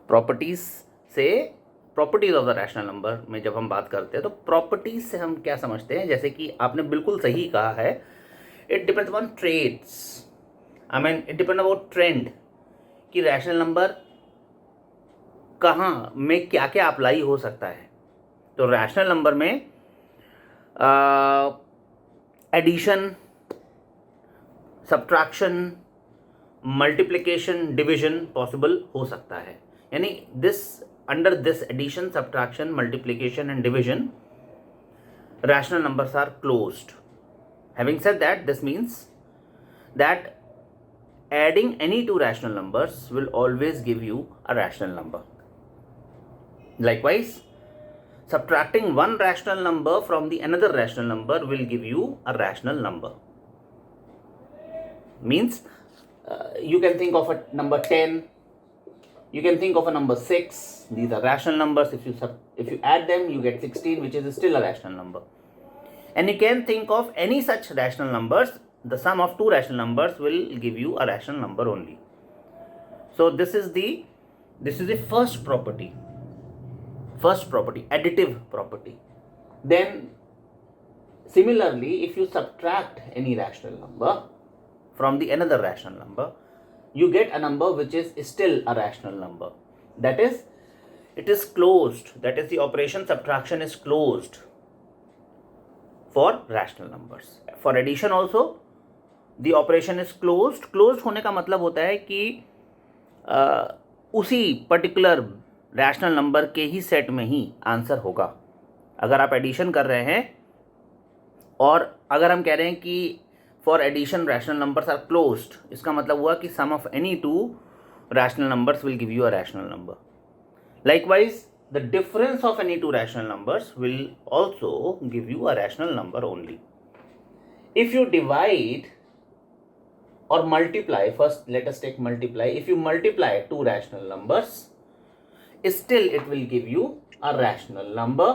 Properties से, properties of the rational number में जब हम बात करते हैं तो प्रॉपर्टीज से हम क्या समझते हैं, जैसे कि आपने बिल्कुल सही कहा है, it depends on trades, I mean it depend about trend, कि रैशनल नंबर कहाँ में क्या क्या अप्लाई हो सकता है। तो रैशनल नंबर में addition, subtraction, multiplication, division possible हो सकता है। यानी this, under this addition, subtraction, multiplication and division, rational numbers are closed. Having said that, this means that adding any two rational numbers will always give you a rational number. Likewise, subtracting one rational number from the another rational number will give you a rational number. Means you can think of a number 10, you can think of a number 6. These are rational numbers. If you add them, you get 16, which is still a rational number. And you can think of any such rational numbers. The sum of two rational numbers will give you a rational number only. So this is the first property, additive property. Then similarly, if you subtract any rational number from the another rational number, you get a number which is still a rational number. That is, it is closed. That is, the operation subtraction is closed for rational numbers. For addition also, the operation is closed. Closed होने का मतलब होता है कि उसी particular rational number के ही set में ही answer होगा। अगर आप एडिशन कर रहे हैं और अगर हम कह रहे हैं कि for addition rational numbers are closed, इसका मतलब हुआ कि sum of any two rational numbers will give you a rational number. Likewise, the difference of any two rational numbers will also give you a rational number only. If you divide or multiply, first let us take multiply. If you multiply two rational numbers, still it will give you a rational number.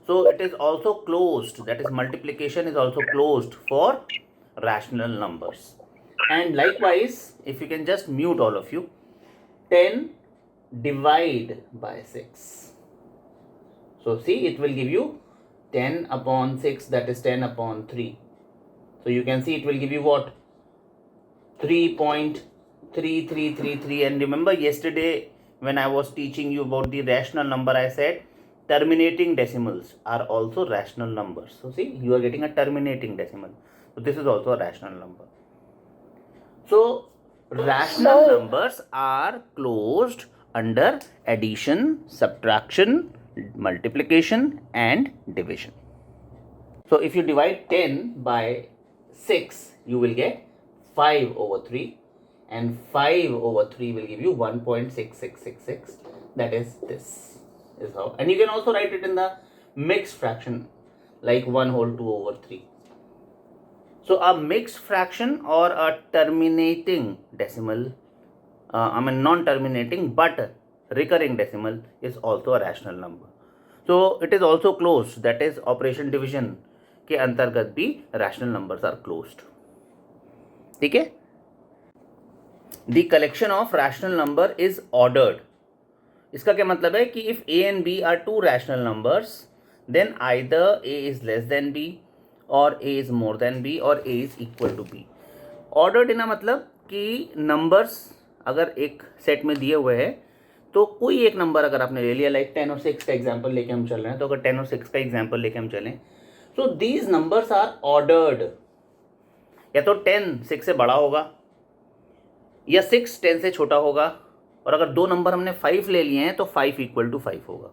So it is also closed. That is, multiplication is also closed for rational numbers. And likewise, if you can just mute all of you, 10 divide by 6. So see, it will give you 10 upon 6, that is 10 upon 3. So you can see it will give you what? 3.3333. And remember yesterday when I was teaching you about the rational number, I said terminating decimals are also rational numbers. So see, you are getting a terminating decimal. So this is also a rational number. So rational numbers are closed under addition, subtraction, multiplication and division. So if you divide 10 by 6, you will get 5 over 3, and 5 over 3 will give you 1.6666. That is, this is how. And you can also write it in the mixed fraction, like 1 whole 2 over 3. So a mixed fraction or a terminating decimal, non-terminating but recurring decimal, is also a rational number. So it is also closed. That is, operation division के अंतर्गत भी rational numbers are closed. ठीक है? The collection of rational number is ordered. इसका क्या मतलब है कि if a and b are two rational numbers, then either a is less than b or a is more than b or a is equal to b. Ordered ना मतलब कि numbers अगर एक सेट में दिए हुए हैं तो कोई एक नंबर अगर आपने ले लिया, लाइक 10 और 6 का एग्जांपल लेके हम चल रहे हैं, तो अगर 10 और 6 का एग्जांपल लेके हम चलें, so these numbers are ordered. या तो 10 6 से बड़ा होगा या 6 10 से छोटा होगा, और अगर दो नंबर हमने 5 ले लिए हैं तो 5 इक्वल टू 5 होगा.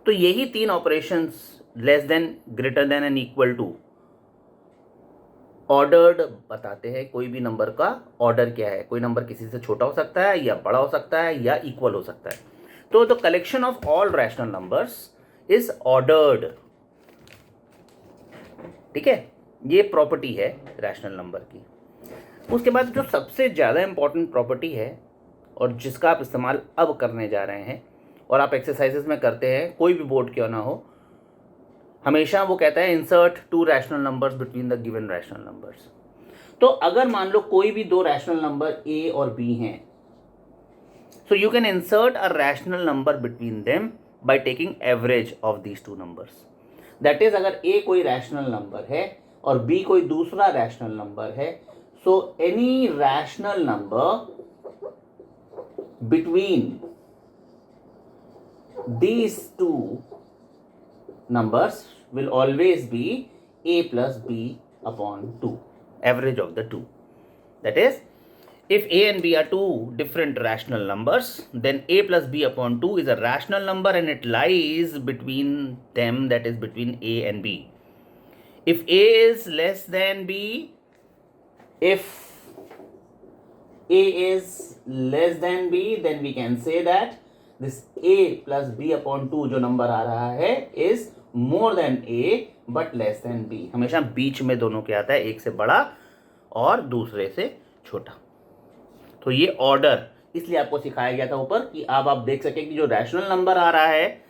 तो यही तीन operations, less than, greater than and equal to, ordered बताते हैं कोई भी नंबर का ऑर्डर क्या है. कोई नंबर किसी से छोटा हो सकता है या बड़ा हो सकता है या इक्वल हो सकता है. तो the collection of all rational numbers is ordered. ठीक है, ये प्रॉपर्टी है रैशनल नंबर की. उसके बाद जो सबसे ज़्यादा इंपॉर्टेंट प्रॉपर्टी है और जिसका आप इस्तेमाल अब करने जा रहे हैं और आप एक्सरसाइजेस में करते हैं, कोई भी बोर्ड क्यों ना हो, हमेशा वो कहता है insert to rational numbers between the given rational numbers. तो अगर मान लो कोई भी दो रैशनल नंबर a और b हैं, So you can insert a rational number between them by taking average of these two numbers. That is, अगर A कोई rational number है और B कोई दूसरा rational number है, so any rational number between these two numbers will always be A plus B upon 2, average of the two. That is, if A and B are two different rational numbers, then A plus B upon 2 is a rational number and it lies between them, that is between A and B. If A is less than B, if A is less than B, then we can say that this A plus B upon 2 जो number आ रहा है is more than A but less than B. हमेशा बीच में दोनों के आता है, एक से बड़ा और दूसरे से छोटा. तो ये ऑर्डर इसलिए आपको सिखाया गया था ऊपर कि अब आप देख सकें कि जो रैशनल नंबर आ रहा है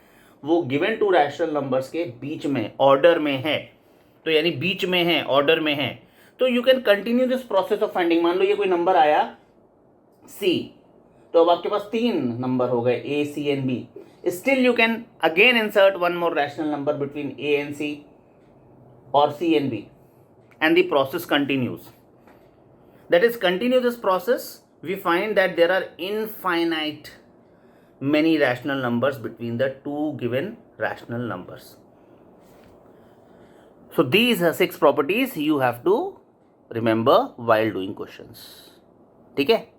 वो गिवन टू रैशनल नंबर्स के बीच में ऑर्डर में है. तो यानी बीच में है, ऑर्डर में है. तो you can continue this process of finding. मान लो ये कोई नंबर आया C, तो अब आपके पास 3 नंबर हो गए A, C and B. Still you can again insert one more rational number between A and C or C and B, and the process continues. That is, continue this process, we find that there are infinite many rational numbers between the two given rational numbers. So these are 6 properties you have to remember while doing questions. ठीक है.